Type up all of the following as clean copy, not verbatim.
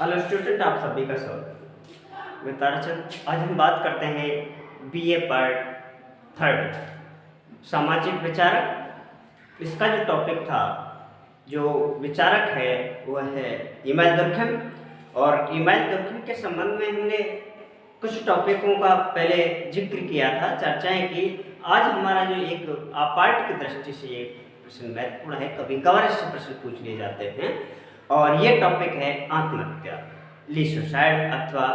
Hello student, आप सभी का स्वागत। मैं ताराचंद। आज हम बात करते हैं बीए पार्ट थर्ड, सामाजिक विचारक। इसका जो टॉपिक था, जो विचारक है वह है इमानुएल दुर्कheim। और इमानुएल दुर्कheim के संबंध में हमने कुछ टॉपिकों का पहले जिक्र किया था, चर्चाएं की। आज हमारा जो एक पार्ट की दृष्टि से ये प्रश्न महत्वपूर्ण है, कभी कभार इससे प्रश्न पूछ लिए जाते हैं, और ये टॉपिक है आत्महत्या, ली सुसाइड अथवा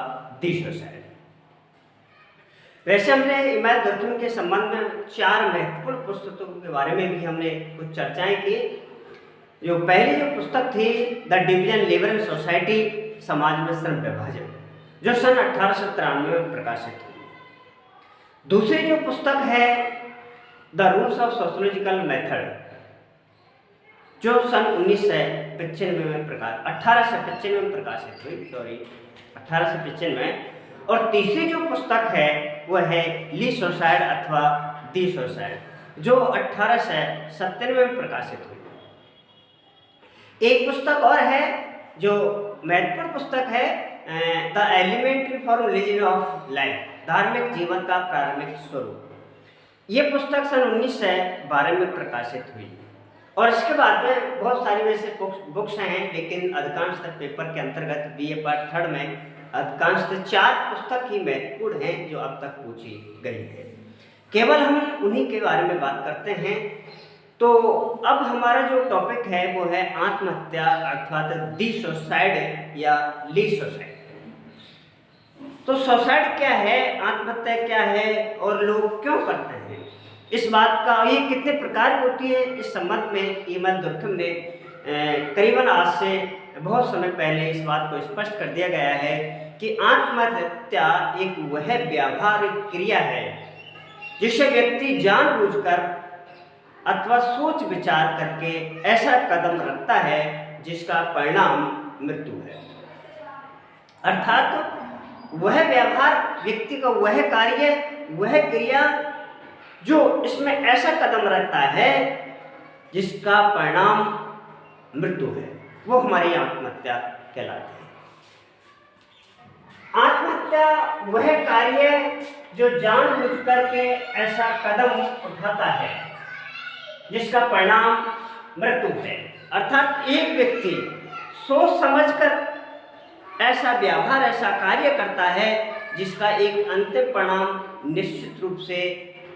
दी सुसाइड। वैसे हमने इमानुएल दुर्कheim के संबंध में 4 महत्वपूर्ण पुस्तकों के बारे में भी हमने कुछ चर्चाएं की। जो पहली जो पुस्तक थी, the division labour and society, समाज में श्रम विभाजन, जो सन 1893 में प्रकाशित हुई। दूसरी जो पुस्तक है the rules of sociological method, जो सन 1895 में प्रकाशित हुई, 1895। और तीसरी जो पुस्तक है वह है ली सुसाइड अथवा दी सुसाइड, जो 1897 में प्रकाशित हुई। एक पुस्तक और है जो महत्वपूर्ण पुस्तक है, the elementary for religion of life, धार्मिक जीवन का प्रारंभिक स्वरूप। ये पुस्तक सन 1912 में प्रकाशित हुई। और इसके बाद में बहुत सारी वैसे बुक्स हैं, लेकिन अधिकांशतः पेपर के अंतर्गत बीए पार्ट थर्ड में अधिकांशतः 4 पुस्तक ही महत्वपूर्ण हैं जो अब तक पूछी गई है। केवल हम उन्हीं के बारे में बात करते हैं। तो अब हमारा जो टॉपिक है वो है आत्महत्या अर्थात दी सुसाइड या ली सुसाइड। तो सुसाइड क्या है, आत्महत्या क्या है और लोग क्यों करते हैं, इस बात का, ये कितने प्रकार की होती है, इस संबंध में इमानुएल दुर्कheim ने करीबन आज से बहुत समय पहले इस बात को स्पष्ट कर दिया गया है कि आत्महत्या एक वह व्यावहारिक क्रिया है जिसे व्यक्ति जानबूझकर अथवा सोच विचार करके ऐसा कदम रखता है जिसका परिणाम मृत्यु है। अर्थात वह व्यवहार, व्यक्ति का वह कार्य, वह क्रिया जो इसमें ऐसा कदम रखता है जिसका परिणाम मृत्यु है, वो हमारी आत्महत्या कहलाती है। आत्महत्या वह कार्य जो जानबूझकर के ऐसा कदम उठाता है जिसका परिणाम मृत्यु है। अर्थात एक व्यक्ति सोच समझकर ऐसा व्यवहार, ऐसा कार्य करता है जिसका एक अंतिम परिणाम निश्चित रूप से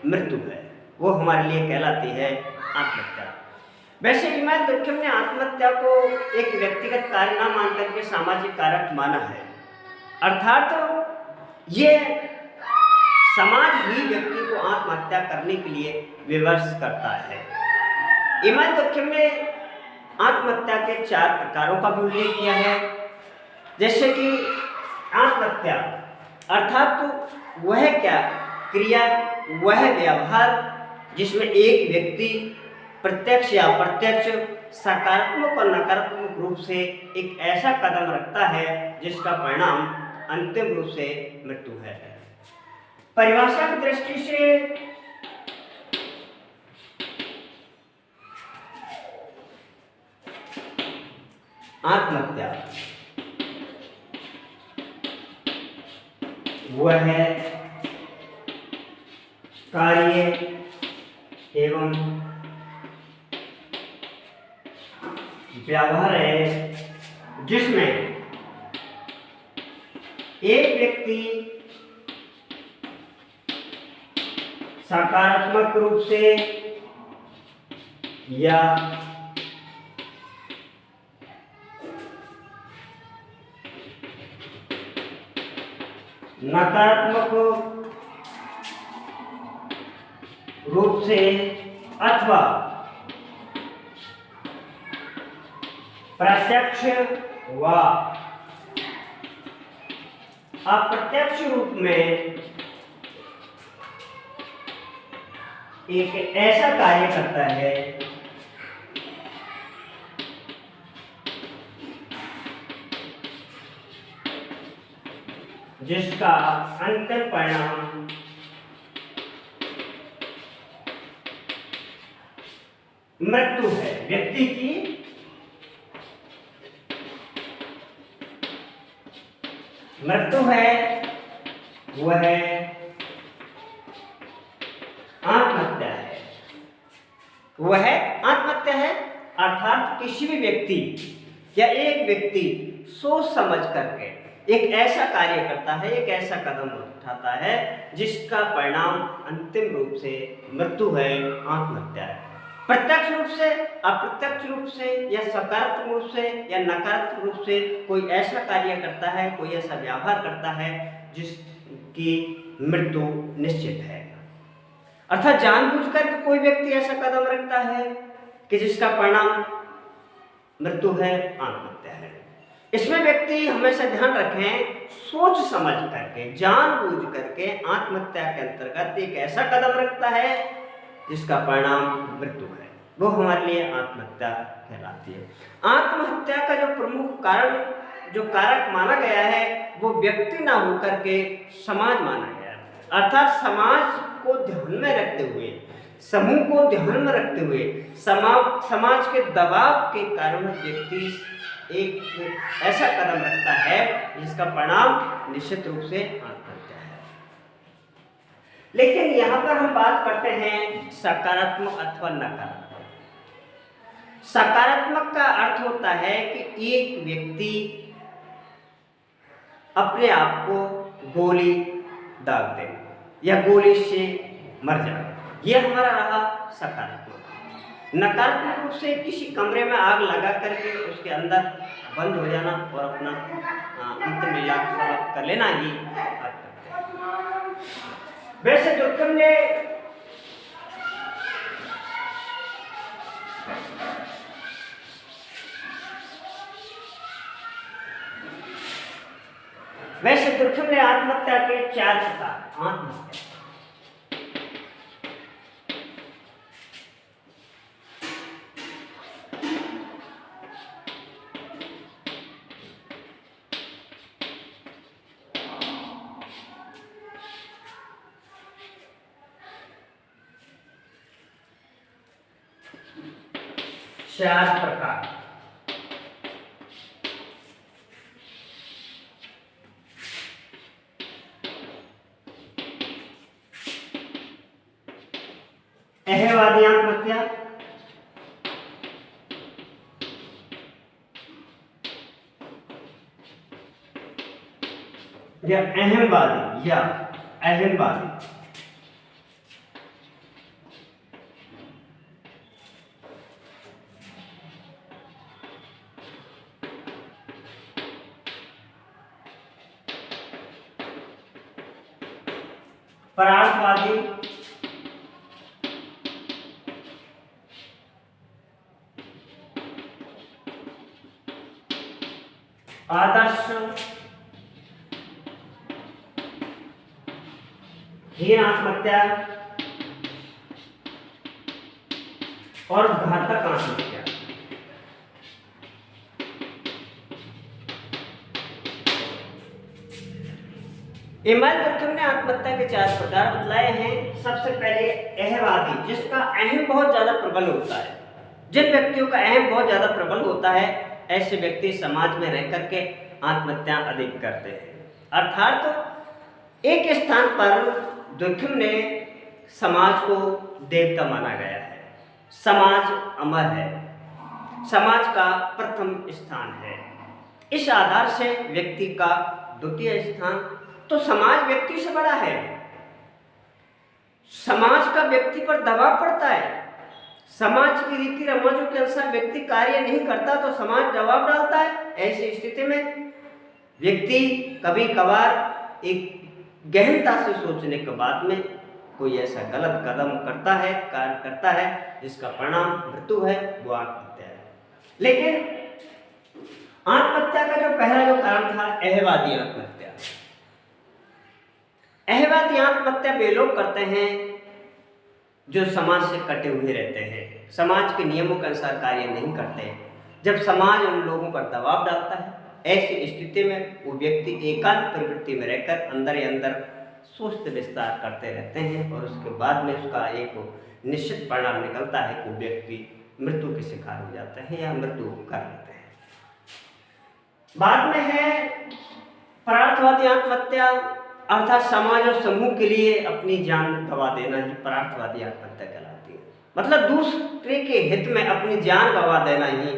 मृत्यु है, वो हमारे लिए कहलाती है आत्महत्या। वैसे इमानुएल दुर्कheim ने आत्महत्या को एक व्यक्तिगत कार्य न मानकर के सामाजिक कारक माना है। अर्थात ये समाज ही व्यक्ति को आत्महत्या करने के लिए विवश करता है। इमानुएल दुर्कheim ने आत्महत्या के 4 प्रकारों का भी उल्लेख किया है, जैसे कि आत्महत्या अर्थात वह क्या क्रिया, वह व्यवहार जिसमें एक व्यक्ति प्रत्यक्ष या अप्रत्यक्ष, सकारात्मक और नकारात्मक रूप से एक ऐसा कदम रखता है जिसका परिणाम अंतिम रूप से मृत्यु है। परिभाषा की दृष्टि से आत्महत्या वह है कार्य एवं व्यवहार है जिसमें एक व्यक्ति सकारात्मक रूप से या नकारात्मक रूप से अथवा प्रत्यक्ष व अप्रत्यक्ष रूप में एक ऐसा कार्य करता है जिसका अंतिम परिणाम मृत्यु है, व्यक्ति की मृत्यु है वह आत्महत्या है, वह आत्महत्या है। अर्थात किसी भी व्यक्ति या एक व्यक्ति सोच समझ करके एक ऐसा कार्य करता है, एक ऐसा कदम उठाता है जिसका परिणाम अंतिम रूप से मृत्यु है, आत्महत्या है। प्रत्यक्ष रूप से, अप्रत्यक्ष रूप से या सकारात्मक रूप से या नकारात्मक रूप से कोई ऐसा कार्य करता है, कोई ऐसा व्यवहार करता है जिसकी मृत्यु निश्चित है। अर्थात जानबूझकर के कोई व्यक्ति ऐसा कदम रखता है कि जिसका परिणाम मृत्यु है, आत्महत्या है। इसमें व्यक्ति हमेशा ध्यान रखें, सोच समझ करके जानबूझ करके आत्महत्या के अंतर्गत एक ऐसा कदम रखता है जिसका परिणाम मृत्यु है, वो हमारे लिए आत्महत्या कहलाती है। आत्महत्या का जो प्रमुख कारण, जो कारक माना गया है, वो व्यक्ति ना होकर के समाज माना गया। अर्थात समाज को ध्यान में रखते हुए, समूह को ध्यान में रखते हुए, समाज के दबाव के कारण व्यक्ति एक ऐसा कदम रखता है जिसका परिणाम निश्चित रूप से आत्महत्या है। लेकिन यहाँ पर हम बात करते हैं सकारात्मक अथवा नकारात्मक। सकारात्मक का अर्थ होता है कि एक व्यक्ति अपने आप को गोली दाग दे या गोली से मर जाए, यह हमारा रहा सकारात्मक। नकारात्मक रूप से किसी कमरे में आग लगा करके उसके अंदर बंद हो जाना और अपना अंतिम लीला समाप्त कर लेना ही आत्महत्या है। वैसे दुर्गम ने आत्महत्या के 4 प्रकार आत्महत्या। चार प्रकार। अहंवादी आत्महत्या, या अहंवादी या अहंवादी, परार्थवादी, आदर्श हीन आत्महत्या और घातक आत्महत्या। इमाम दुर्कम ने आत्महत्या के 4 प्रकार बतलाए हैं। सबसे पहले अहंवादी, जिसका अहम बहुत ज्यादा प्रबल होता है। जिन व्यक्तियों का अहम बहुत ज्यादा प्रबल होता है, ऐसे व्यक्ति समाज में रह करके आत्महत्या अधिक करते हैं। अर्थात एक स्थान पर दुर्कम ने समाज को देवता माना गया है। समाज अमर है, समाज का प्रथम स्थान है। इस आधार से व्यक्ति का द्वितीय स्थान, तो समाज व्यक्ति से बड़ा है। समाज का व्यक्ति पर दबाव पड़ता है। समाज की रीति रिवाजों के अनुसार व्यक्ति कार्य नहीं करता तो समाज दबाव डालता है। ऐसी स्थिति में व्यक्ति कभी कभार एक गहनता से सोचने के बाद में कोई ऐसा गलत कदम करता है, कार्य करता है जिसका परिणाम मृत्यु है, वो आत्महत्या है। लेकिन आत्महत्या का जो पहला जो कारण था अहंवादी आत्महत्या। अहंवादी आत्महत्या वे लोग करते हैं जो समाज से कटे हुए रहते हैं, समाज के नियमों के अनुसार कार्य नहीं करते। जब समाज उन लोगों पर दबाव डालता है, ऐसी स्थिति में वो व्यक्ति एकांत प्रवृत्ति में रहकर अंदर ही अंदर सोच विस्तार करते रहते हैं और उसके बाद में उसका एक निश्चित परिणाम निकलता है कि वो व्यक्ति मृत्यु के शिकार हो जाता है या मृत्यु कर लेते हैं। बाद में है परार्थवादी आत्महत्या अर्थात समाज और समूह के लिए अपनी जान गंवा देना ही परार्थवादी आत्महत्या कहलाती है। मतलब दूसरे के हित में अपनी जान गंवा देना ही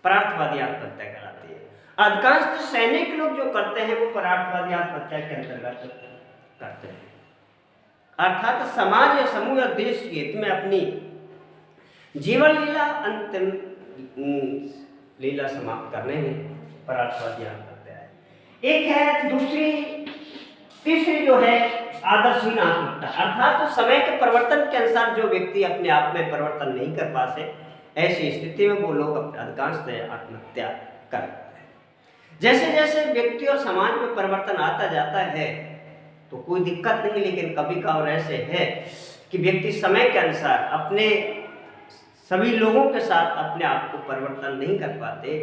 परार्थवादी आत्महत्या कहलाती है। अधिकांश सैनिक लोग जो करते हैं वो परार्थवादी आत्महत्या के अंतर्गत करते हैं, अर्थात समाज या समूह या देश के हित में अपनी जीवन लीला अंतिम लीला समाप्त करने में परार्थवादी आत्महत्या है। एक है दूसरी तीसरी जो है आदर्शहीन आत्महत्या, अर्थात तो समय के परिवर्तन के अनुसार जो व्यक्ति अपने आप में परिवर्तन नहीं कर पाते, ऐसी स्थिति में वो लोग अधिकांशतः आत्महत्या करते हैं। जैसे जैसे व्यक्ति और समाज में परिवर्तन आता जाता है तो कोई दिक्कत नहीं, लेकिन कभी कभार ऐसे है कि व्यक्ति समय के अनुसार अपने सभी लोगों के साथ अपने आप को परिवर्तन नहीं कर पाते,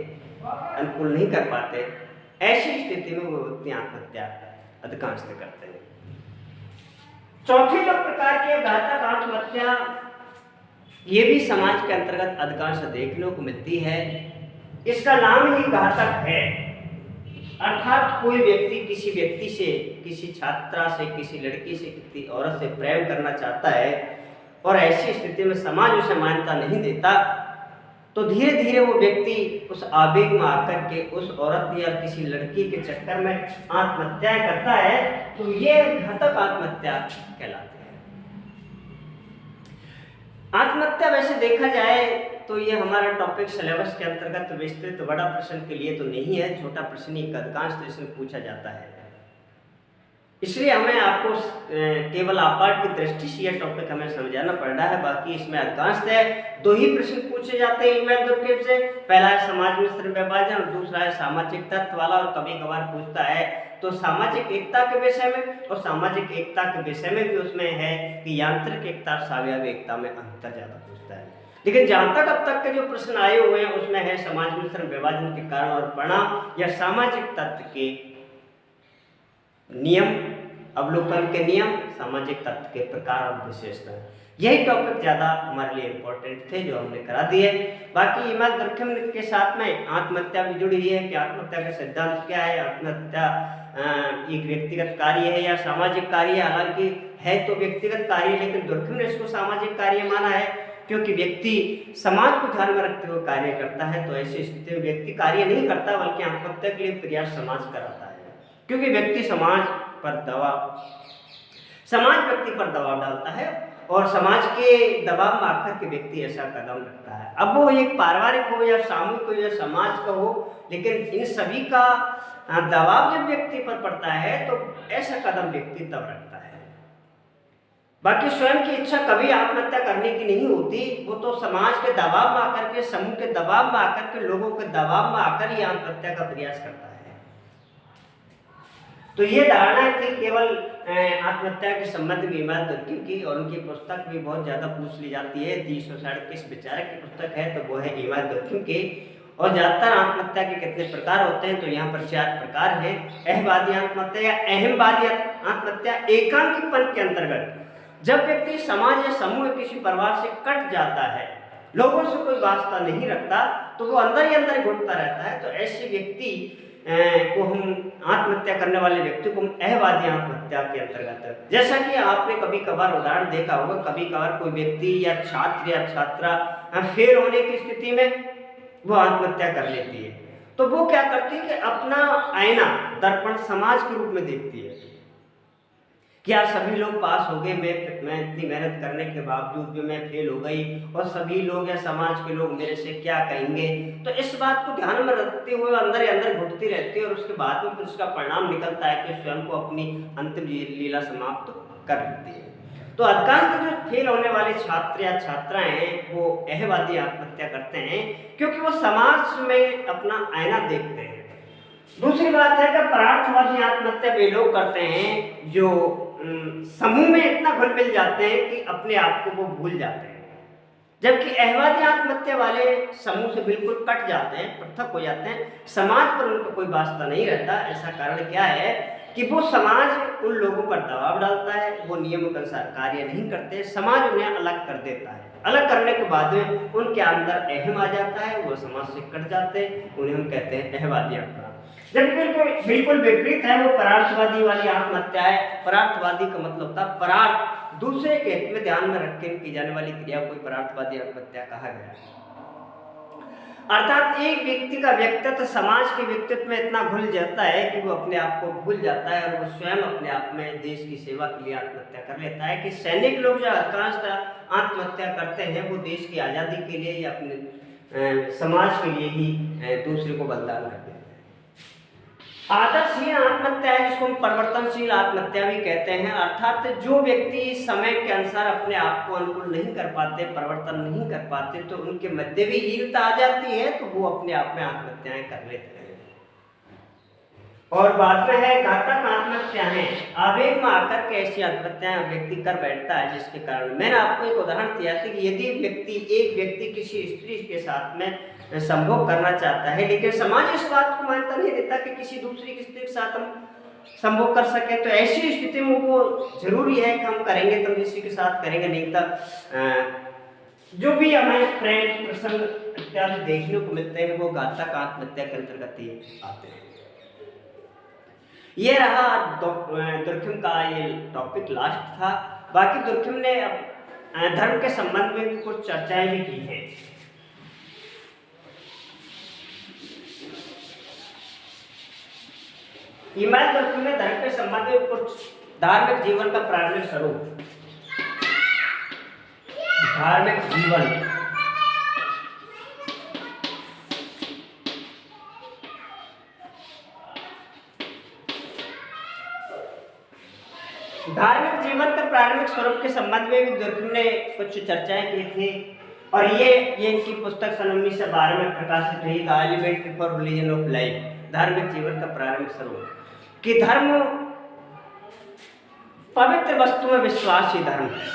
अनुकूल नहीं कर पाते, ऐसी स्थिति में वो व्यक्ति आत्महत्या अधिकांशतः करते हैं। चौथी जो प्रकार की घातक आत्महत्या ये भी समाज के अंतर्गत अधिकांश देखने को मिलती है, इसका नाम ही घातक है। अर्थात कोई व्यक्ति किसी व्यक्ति से, किसी छात्रा से, किसी लड़की से, किसी औरत से प्रेम करना चाहता है और ऐसी स्थिति में समाज उसे मान्यता नहीं देता, तो धीरे धीरे वो व्यक्ति उस आवेग में आकर के उस औरत या किसी लड़की के चक्कर में आत्महत्या करता है, तो ये घातक आत्महत्या कहलाती है। आत्महत्या वैसे देखा जाए तो ये हमारा टॉपिक सिलेबस के अंतर्गत विस्तृत बड़ा प्रश्न के लिए तो नहीं है, छोटा प्रश्न ही अधिकांश तो इसमें पूछा जाता है, इसलिए हमें आपको केवल आपात की दृष्टि से यह टॉपिक हमें समझाना पड़ रहा है। बाकी इसमें अधिकांशतः दो ही प्रश्न पूछे जाते हैं ईमेल दुर्गेश से, पहला है समाज में श्रम विभाजन और दूसरा है सामाजिक तत्व वाला, और कभी कभार पूछता है तो सामाजिक एकता के विषय में, और सामाजिक एकता के विषय में भी उसमें है कि यांत्रिक एकता और सावयव एकता में अंतर ज्यादा पूछता है। लेकिन जहां तक अब तक के जो प्रश्न आए हुए हैं उसमें है समाज में श्रम विभाजन के कारण और परिणाम या सामाजिक तत्व के नियम, अवलोकन के नियम, सामाजिक तत्व के प्रकार और विशेषता। यही टॉपिक ज़्यादा हमारे लिए इम्पोर्टेंट थे जो हमने करा दिए। बाकी ईमेल दुर्गेश के साथ में आत्महत्या भी जुड़ी हुई है कि आत्महत्या का सिद्धांत क्या है, आत्महत्या एक व्यक्तिगत कार्य है या सामाजिक कार्य है। हालांकि है तो व्यक्तिगत कार्य, लेकिन दुर्गेश ने इसको सामाजिक कार्य माना है क्योंकि व्यक्ति समाज को ध्यान में रखते हुए कार्य करता है। तो ऐसी स्थिति में व्यक्ति कार्य नहीं करता बल्कि आत्महत्या के लिए प्रयास समाज कराता है, क्योंकि व्यक्ति समाज व्यक्ति पर दबाव डालता है और समाज के दबाव में आकर के व्यक्ति ऐसा कदम रखता है। अब वो एक पारिवारिक हो या सामूहिक हो या समाज का हो, लेकिन इन सभी का दबाव जब व्यक्ति पर पड़ता है तो ऐसा कदम व्यक्ति तब रखता है। बाकी स्वयं की इच्छा कभी आत्महत्या करने की नहीं होती, वो तो समाज के दबाव में आकर के, समूह के दबाव में आकर के, लोगों के दबाव में आकर ही आत्महत्या का प्रयास करता है। तो ये धारणा थी केवल आत्महत्या के संबंध में ईमेल दुर्गेश की, और उनकी पुस्तक भी बहुत ज़्यादा पूछ ली जाती है। 337 विचारक की पुस्तक है तो वो है ईमेल दुर्गेश की। और ज़्यादातर आत्महत्या के कितने प्रकार होते हैं तो यहाँ पर 4 प्रकार हैं। अहमवादी आत्महत्या या अहमवादी आत्महत्या एकांकीपन के अंतर्गत जब व्यक्ति समाज या समूह किसी परिवार से कट जाता है, लोगों से कोई वास्ता नहीं रखता, तो वो अंदर ही अंदर घुटता रहता है, तो ऐसे व्यक्ति को हम आत्महत्या करने वाले व्यक्ति को अहमवादी आत्महत्या के अंतर्गत, जैसा कि आपने कभी कभार उदाहरण देखा होगा, कभी कभार कोई व्यक्ति या छात्र या छात्रा फेल होने की स्थिति में वो आत्महत्या कर लेती है, तो वो क्या करती है कि अपना आईना दर्पण समाज के रूप में देखती है कि यार सभी लोग पास हो गए, मैं इतनी मेहनत करने के बावजूद भी मैं फेल हो गई, और सभी लोग या समाज के लोग मेरे से क्या कहेंगे। तो इस बात को ध्यान में रखते हुए अंदर ही अंदर घुटती रहती है, और उसके बाद में फिर उसका परिणाम निकलता है कि स्वयं को अपनी अंतिम लीला समाप्त कर लेती है। तो अधिकांश जो फेल होने वाले छात्र या छात्राएं हैं वो अहमवादी आत्महत्या करते हैं क्योंकि वो समाज में अपना आईना देखते हैं। दूसरी बात है कि परार्थवादी आत्महत्या वे लोग करते हैं जो समूह में इतना घुल मिल जाते हैं कि अपने आप को वो भूल जाते हैं, जबकि अहमवादी आत्महत्या वाले समूह से बिल्कुल कट जाते हैं, पृथक हो जाते हैं, समाज पर उनका कोई वास्ता नहीं रहता। ऐसा कारण क्या है कि वो समाज उन लोगों पर दबाव डालता है, वो नियमों के अनुसार कार्य नहीं करते, समाज उन्हें अलग कर देता है। अलग करने के बाद में उनके अंदर अहम आ जाता है, वो समाज से कट जाते हैं, उन्हें हम कहते हैं अहमवादी आत्महत्या। जब बिल्कुल बिल्कुल विपरीत है वो परार्थवादी वाली आत्महत्या है। परार्थवादी का मतलब था परार्थ, दूसरे के हित में ध्यान में रख के की जाने वाली क्रिया को परार्थवादी आत्महत्या कहा गया। अर्थात एक व्यक्ति का व्यक्तित्व समाज के व्यक्तित्व में इतना घुल जाता है कि वो अपने आप को भूल जाता है और वो स्वयं अपने आप में देश की सेवा के लिए आत्महत्या कर लेता है। कि सैनिक लोग जो अधिकांश आत्महत्या करते हैं वो देश की आज़ादी के लिए या अपने समाज के लिए ही दूसरे को बलिदान करते हैं। आदर्शहीन आत्महत्या है जिसको हम परिवर्तनशील आत्महत्या भी कहते हैं। अर्थात जो व्यक्ति समय के अनुसार अपने आप को अनुकूल नहीं कर पाते, परिवर्तन नहीं कर पाते, तो उनके मध्य भी हीनता आ जाती है, तो वो अपने आप में आत्महत्याएं कर लेते हैं। और बाद में है घातक आत्महत्याएं। आवेग में आकर के ऐसी आत्महत्याएं व्यक्ति कर बैठता है, जिसके कारण मैंने आपको एक उदाहरण दिया था कि यदि एक व्यक्ति किसी स्त्री के साथ में संभोग करना चाहता है, लेकिन समाज इस बात को मान्यता नहीं देता कि किसी दूसरी स्त्री के साथ हम संभोग कर सके, तो ऐसी स्थिति में वो जरूरी है कि हम करेंगे तो किसी के साथ करेंगे, नहीं तो जो भी हमें प्रेम प्रसंग इत्यादि देखने को मिलते हैं वो घातक आत्महत्या के अंतर्गत ही आते हैं। ये रहा दुर्खिम का ये टॉपिक लास्ट था। बाकी दुर्खिम ने धर्म के संबंध में भी कुछ चर्चाएं भी की हैं। इमाम दुर्खिम ने धर्म के संबंध में कुछ धार्मिक जीवन का प्रारंभिक स्वरूप, धार्मिक जीवन, धार्मिक जीवन का प्रारंभिक स्वरूप के संबंध में भी दुर्खिम ने कुछ चर्चाएं की थी। और ये इनकी पुस्तक सन 1912 में प्रकाशित हुई, the elementary for religion of life, धार्मिक जीवन का प्रारंभिक स्वरूप। कि धर्म पवित्र वस्तु में विश्वास ही धर्म है।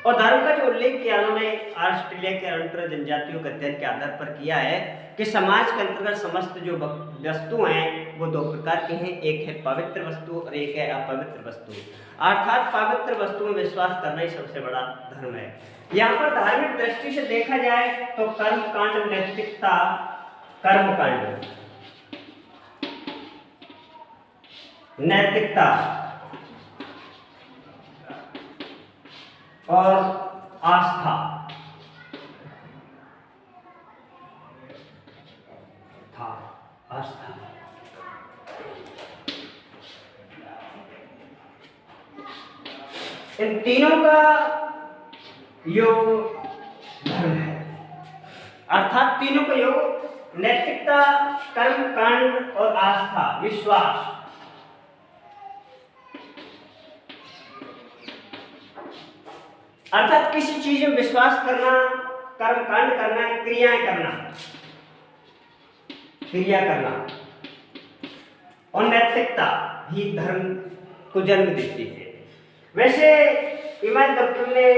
और धर्म का जो उल्लेख किया उन्होंने ऑस्ट्रेलिया के अनुत्तर जनजातियों के अध्ययन के आधार पर किया है कि समाज के अंतर्गत समस्त जो वस्तु हैं वो दो प्रकार की हैं, एक है पवित्र वस्तु और एक है अपवित्र वस्तु। अर्थात पवित्र वस्तु में विश्वास करना ही सबसे बड़ा धर्म है। यहाँ पर धार्मिक दृष्टि से देखा जाए तो कर्मकांड, नैतिकता, कर्मकांड, नैतिकता और आस्था इन तीनों का योग धर्म है। अर्थात तीनों का योग नैतिकता, कर्मकांड और आस्था, विश्वास। अर्थात किसी चीज में विश्वास करना, कर्मकांड करना, क्रियाएं करना, क्रिया करना और नैतिकता ही धर्म को जन्म देती है। वैसे इमाम दुर्खिम ने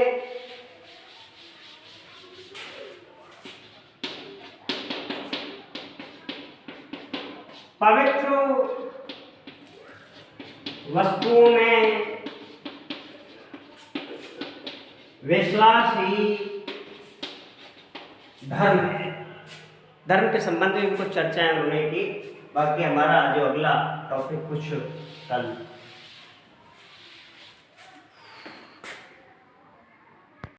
पवित्र वस्तुओं में विश्वास ही धर्म है। धर्म के संबंध में कुछ चर्चाएं उन्होंने की। बाकी हमारा जो अगला टॉपिक कुछ कल